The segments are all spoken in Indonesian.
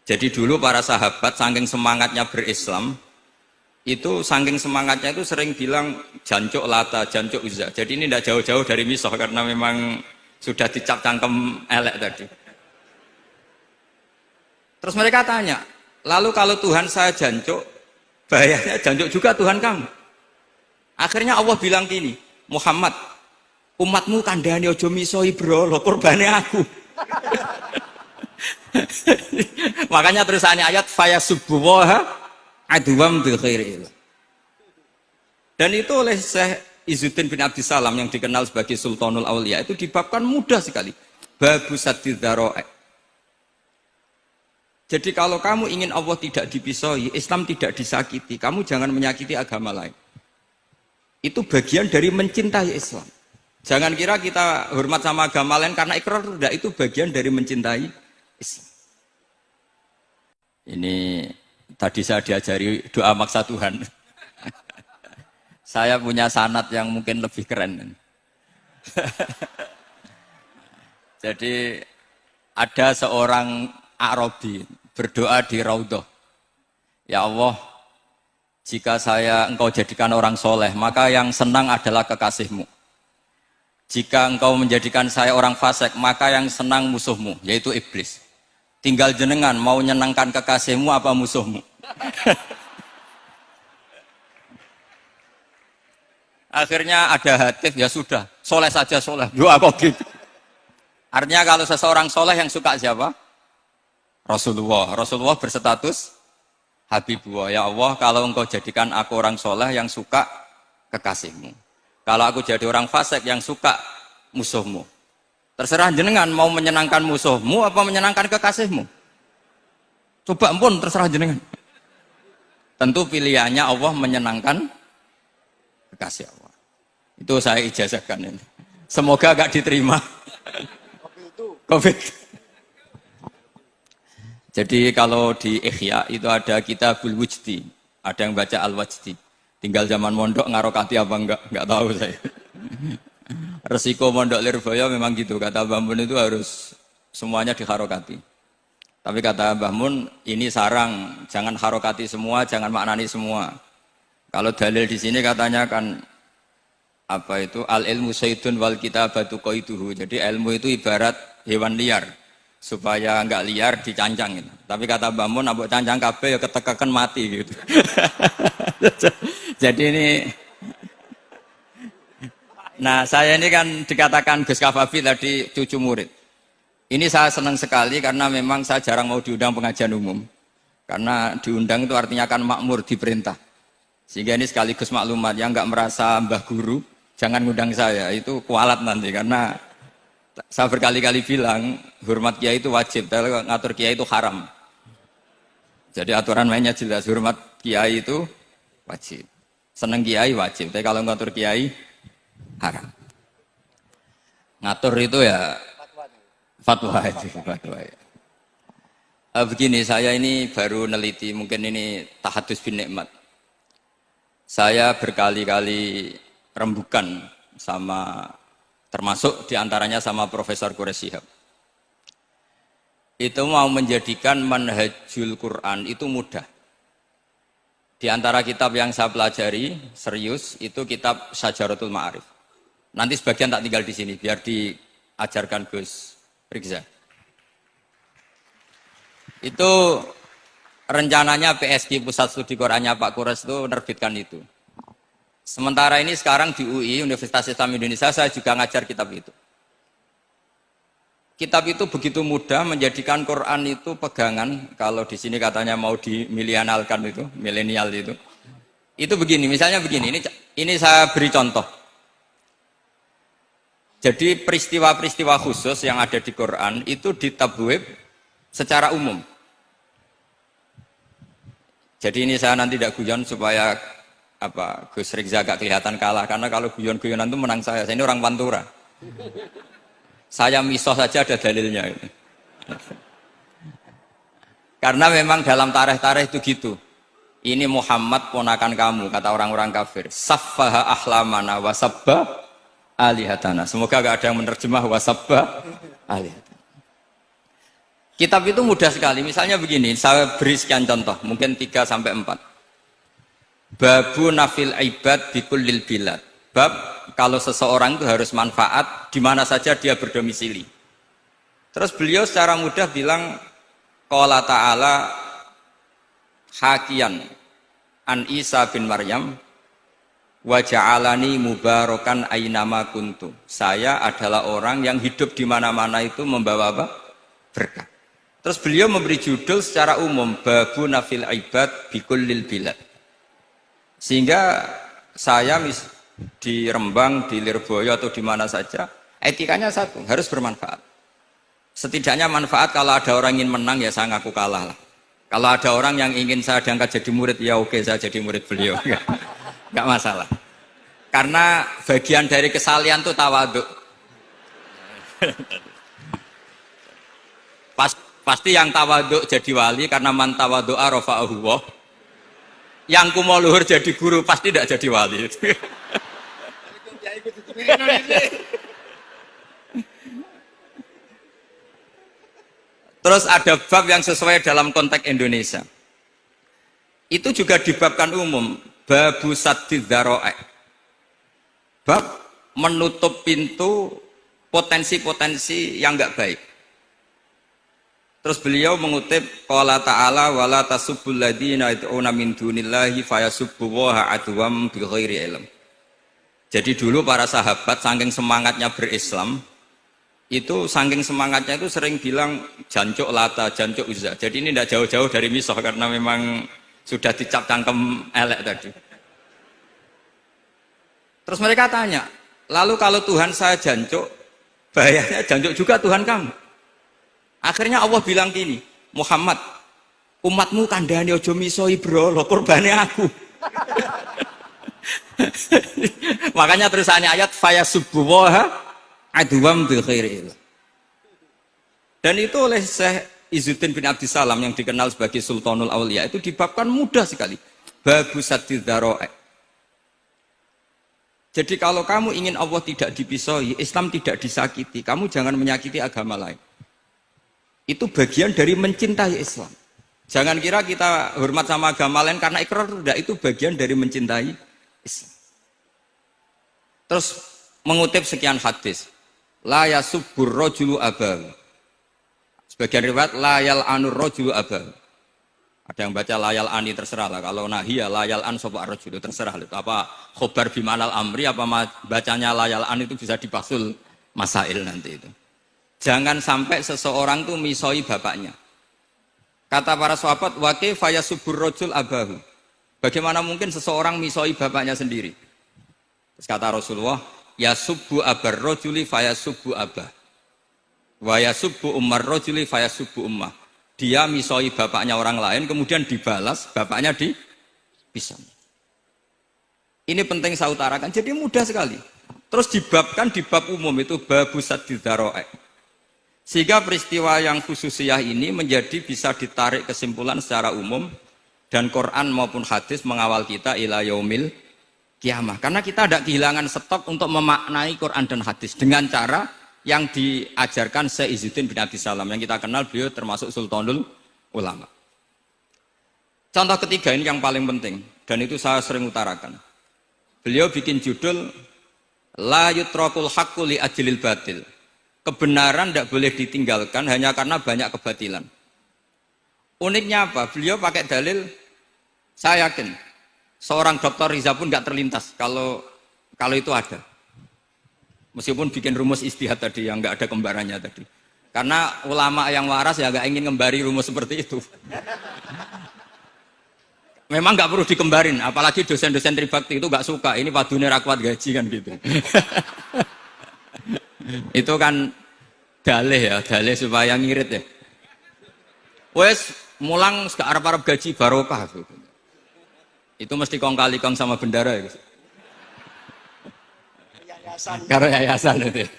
Jadi dulu para sahabat saking semangatnya berislam, itu saking semangatnya itu sering bilang jancuk Lata, jancuk Uzza. Jadi ini tidak jauh-jauh dari misoh karena memang sudah dicap cangkem elek tadi. Terus mereka tanya, lalu kalau Tuhan saya jancuk, bahayanya jancuk juga Tuhan kamu. Akhirnya Allah bilang gini, Muhammad, umatmu kandhane aja misoi brolo, kurbane aku. Makanya terusannya ayat fayasubbuha adwam bil khairi. Dan itu oleh Syekh Izzuddin bin Abdissalam yang dikenal sebagai Sultanul Aulia itu dibabkan mudah sekali. Babu saddid dzara'i. Jadi kalau kamu ingin Allah tidak dipisoi, Islam tidak disakiti, kamu jangan menyakiti agama lain. Itu bagian dari mencintai Islam. Jangan kira kita hormat sama agama lain karena ikrar, tidak, itu bagian dari mencintai Islam. Ini tadi saya diajari doa maksa Tuhan. Saya punya sanad yang mungkin lebih keren. Jadi ada seorang Arabi berdoa di Raudhah. Ya Allah, jika engkau jadikan orang soleh, maka yang senang adalah kekasihmu. Jika engkau menjadikan saya orang fasik, maka yang senang musuhmu, yaitu iblis. Tinggal jenengan mau menyenangkan kekasihmu apa musuhmu. Akhirnya ada hadits, ya sudah, soleh saja soleh, doa kok gitu. Artinya kalau seseorang soleh yang suka siapa? Rasulullah. Rasulullah berstatus Habibullah. Ya Allah, kalau engkau jadikan aku orang soleh yang suka kekasihmu. Kalau aku jadi orang fasik yang suka musuhmu. Terserah jenengan mau menyenangkan musuhmu apa menyenangkan kekasihmu. Coba pun terserah jenengan. Tentu pilihannya Allah menyenangkan kekasih Allah. Itu saya ijazahkan ini. Semoga agak diterima. Covid. Jadi kalau di Ihya itu ada Kitabul Wujdi. Ada yang baca Al-Wajdi. Tinggal zaman mondok ngarokati apa enggak tahu saya. Resiko mondok Lirboyo memang gitu, kata Mbah Mun itu harus semuanya diharokati. Tapi kata Mbah Mun ini sarang, jangan harokati semua, jangan maknani semua. Kalau dalil di sini katanya kan apa itu al ilmu sayyidun wal kitabatu qaiduhu. Jadi ilmu itu ibarat hewan liar supaya enggak liar dicancang gitu. Tapi kata Mbah Mun ambek cancang kabeh ya ketekekan mati gitu. Jadi ini, nah saya ini kan dikatakan Gus Kafabi tadi cucu murid. Ini saya senang sekali karena memang saya jarang mau diundang pengajian umum. Karena diundang itu artinya kan makmur, diperintah. Sehingga ini sekaligus maklumat, yang nggak merasa mbah guru, jangan ngundang saya, itu kualat nanti. Karena saya berkali-kali bilang, hormat kiai itu wajib, tapi ngatur kiai itu haram. Jadi aturan mainnya jelas, hormat kiai itu wajib. Seneng kiai wajib, tapi kalau ngatur kiai haram. Ngatur itu ya fatwa itu, fatwa ya. Begini, saya ini baru neliti, mungkin ini tahadus bin nikmat. Saya berkali-kali rembukan sama, termasuk diantaranya sama Profesor Quraish Shihab. Itu mau menjadikan manhajul Quran itu mudah. Di antara kitab yang saya pelajari serius itu kitab Syajaratul Ma'arif. Nanti sebagian tak tinggal di sini biar diajarkan Gus Rikza. Itu rencananya PSG Pusat Studi Qurannya Pak Quraish itu menerbitkan itu. Sementara ini sekarang di UI Universitas Islam Indonesia saya juga ngajar kitab itu. Kitab itu begitu mudah menjadikan Quran itu pegangan. Kalau di sini katanya mau dimilenialkan itu, milenial itu. Itu begini, misalnya begini. Ini saya beri contoh. Jadi peristiwa-peristiwa khusus yang ada di Quran itu ditabwib secara umum. Jadi ini saya nanti tidak guyon supaya Gus Rikza agak kelihatan kalah, karena kalau guyon-guyonan itu menang saya. Saya ini orang Pantura. Saya misoh saja ada dalilnya. Karena memang dalam tarikh-tarikh itu gitu. Ini Muhammad ponakan kamu, kata orang-orang kafir. Saffaha ahlamana wasabba alihatana. Semoga gak ada yang menerjemah wasabba alihatana. Kitab itu mudah sekali. Misalnya begini, saya beri sekian contoh, mungkin 3 sampai 4. Babu nafil ibad bikullil bilad. Bab kalau seseorang itu harus manfaat di mana saja dia berdomisili. Terus beliau secara mudah bilang qala ta'ala hakian an Isa bin Maryam wa ja'alani mubarakan ainama kuntu. Saya adalah orang yang hidup di mana-mana itu membawa apa? Berkah. Terus beliau memberi judul secara umum babu nafil ibad bikullil bilad. Sehingga saya di Rembang, di Lirboyo atau di mana saja, etikanya satu, harus bermanfaat. Setidaknya manfaat kalau ada orang ingin menang ya saya ngaku kalah lah. Kalau ada orang yang ingin saya diangkat jadi murid ya oke saya jadi murid beliau. Enggak masalah. Karena bagian dari kesalian itu tawaduk. Pasti yang tawaduk jadi wali karena man tawadu'a rafa'ahu Allah. Yang kumo luhur jadi guru pasti tidak jadi wali. Terus ada bab yang sesuai dalam konteks Indonesia. Itu juga dibabkan umum, babu saddid dzara'i. Bab menutup pintu potensi-potensi yang enggak baik. Terus beliau mengutip qala ta'ala wala tasubbul ladzina yad'una min dunillahi fayasubbullaha adwam bighairi ilm. Jadi dulu para sahabat saking semangatnya berislam, itu saking semangatnya itu sering bilang jancuk lata, jancuk uzza. Jadi ini tidak jauh-jauh dari misoh karena memang sudah dicap cangkem elek tadi. Terus mereka tanya, lalu kalau Tuhan saya jancuk, bahayanya jancuk juga Tuhan kamu. Akhirnya Allah bilang gini, Muhammad, umatmu kandhane aja misoi brolo, kurbane aku. Makanya terusannya ayat fayasubbuha adwam bi khairil. Dan itu oleh Syekh Izzuddin bin Abdissalam yang dikenal sebagai Sultanul Aulia itu dibabkan mudah sekali. Babu saddid dzara'i. Jadi kalau kamu ingin Allah tidak dipisoi, Islam tidak disakiti, kamu jangan menyakiti agama lain. Itu bagian dari mencintai Islam. Jangan kira kita hormat sama agama lain karena ikrar, tidak, itu bagian dari mencintai Islam. Terus mengutip sekian hadis, la yasubbur rajulu abahu. Sebagian riwayat la yal'anur rajulu abahu. Ada yang baca layal ani terserah lah. Kalau nahia layal an sapa rajulu terserah. Apa khobar bimanal amri apa bacanya layal an itu bisa dipasul masail nanti itu. Jangan sampai seseorang tuh misoi bapaknya. Kata para sahabat, wa kaifa yasubbur rajul abahu. Bagaimana mungkin seseorang misoi bapaknya sendiri? Terus kata Rasulullah, yasubbu abar rajuli fayasubbu abah. Wa yasubbu ummar rajuli fayasubbu ummah. Dia misoi bapaknya orang lain kemudian dibalas bapaknya dipisah. Ini penting saya utarakan. Jadi mudah sekali. Terus dibabkan di bab umum itu babu saddid dzara'i. Sehingga peristiwa yang khususiyah ini menjadi bisa ditarik kesimpulan secara umum dan Quran maupun hadis mengawal kita ila yaumil kiamah. Karena kita tidak kehilangan stok untuk memaknai Quran dan hadis dengan cara yang diajarkan Syekh Izzuddin bin Abdissalam yang kita kenal beliau termasuk Sultanul Ulama. Contoh ketiga ini yang paling penting dan itu saya sering utarakan. Beliau bikin judul la yutrakul haqqu li ajlil batil. Kebenaran tidak boleh ditinggalkan hanya karena banyak kebatilan. Uniknya apa? Beliau pakai dalil, saya yakin seorang Dr. Riza pun nggak terlintas kalau itu ada. Meskipun bikin rumus istihad tadi yang nggak ada kembarannya tadi. Karena ulama yang waras ya nggak ingin ngembari rumus seperti itu. Memang nggak perlu dikembarin, apalagi dosen-dosen tribakti itu nggak suka. Ini padune ra kuat gaji kan gitu. Itu kan dalih supaya ngirit ya. Wes mulang gak arep-arep gaji barokah. Itu mesti kong kali kong sama bendara ya. Karena yayasan itu.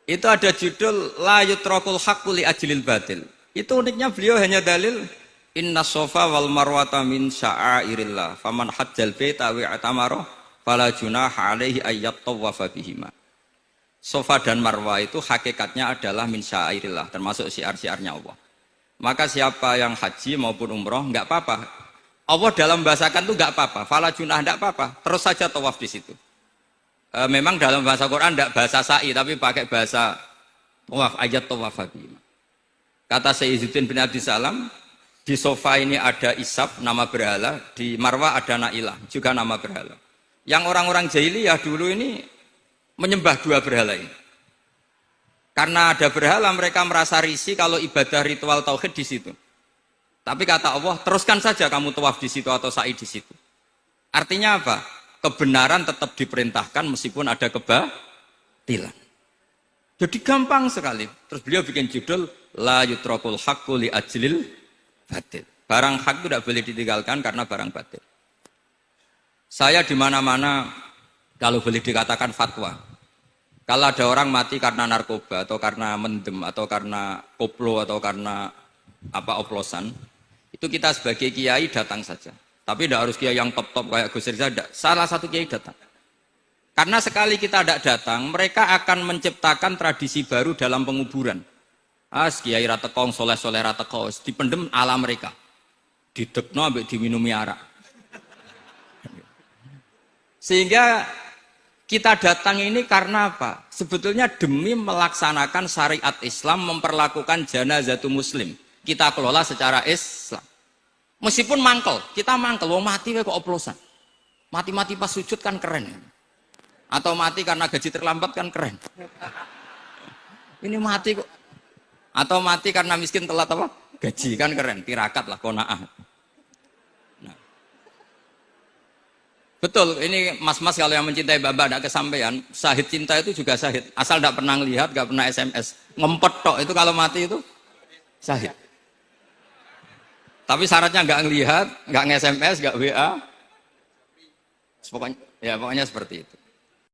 Itu ada judul la yutrakul haqqu li ajlil batil. Itu uniknya beliau hanya dalil inna sofa wal marwata min sya'airillah faman hajjal baita wa atamara fala junaha alaihi ayyat tawafa bihima. Safa dan Marwah itu hakikatnya adalah min syairillah, termasuk syiar-syiarnya Allah. Maka siapa yang haji maupun umroh nggak apa-apa. Allah dalam bahasakan itu nggak apa-apa. Fala junah nggak apa-apa. Terus saja tawaf di situ. Memang dalam bahasa Quran tidak bahasa sa'i, tapi pakai bahasa tawaf, ayat tawaf. Kata Sayyiduddin bin Abdissalam, di Safa ini ada Isab, nama berhala. Di Marwah ada Nailah, juga nama berhala. Yang orang-orang jahiliyah dulu ini menyembah dua berhala ini. Karena ada berhala, mereka merasa risih kalau ibadah ritual tauhid di situ. Tapi kata Allah, teruskan saja kamu tawaf di situ atau sa'i di situ. Artinya apa? Kebenaran tetap diperintahkan meskipun ada kebatilan. Jadi gampang sekali. Terus beliau bikin judul La yutrakul haqqu li ajlil batil. Barang hak itu tidak boleh ditinggalkan karena barang batil. Saya di mana-mana kalau boleh dikatakan fatwa. Kalau ada orang mati karena narkoba atau karena mendem atau karena koplo atau karena oplosan, itu kita sebagai kiai datang saja. Tapi tidak harus kiai yang top-top kayak Gus Rizal, salah satu kiai datang. Karena sekali kita tidak datang, mereka akan menciptakan tradisi baru dalam penguburan. Kiai ratekong, soleh-soleh ratekong, dipendem ala mereka. Didekno ambek diminumi arak. Sehingga kita datang ini karena apa? Sebetulnya demi melaksanakan syariat Islam, memperlakukan janazatu muslim. Kita kelola secara Islam. Meskipun mangkel, kita mangkel, wong mati kok oplosan. Mati-mati pas sujud kan keren. Atau mati karena gaji terlambat kan keren. Ini mati kok. Atau mati karena miskin telat apa? Gaji kan keren, tirakat lah, qanaah. Betul, ini mas-mas kalau yang mencintai Bapak tidak kesampaian, syahid cinta itu juga syahid. Asal tidak pernah lihat, tidak pernah SMS. Ngempet tok, itu kalau mati itu syahid. Tapi syaratnya nggak ngelihat, nggak nge-SMS, nggak WA. Pokoknya seperti itu.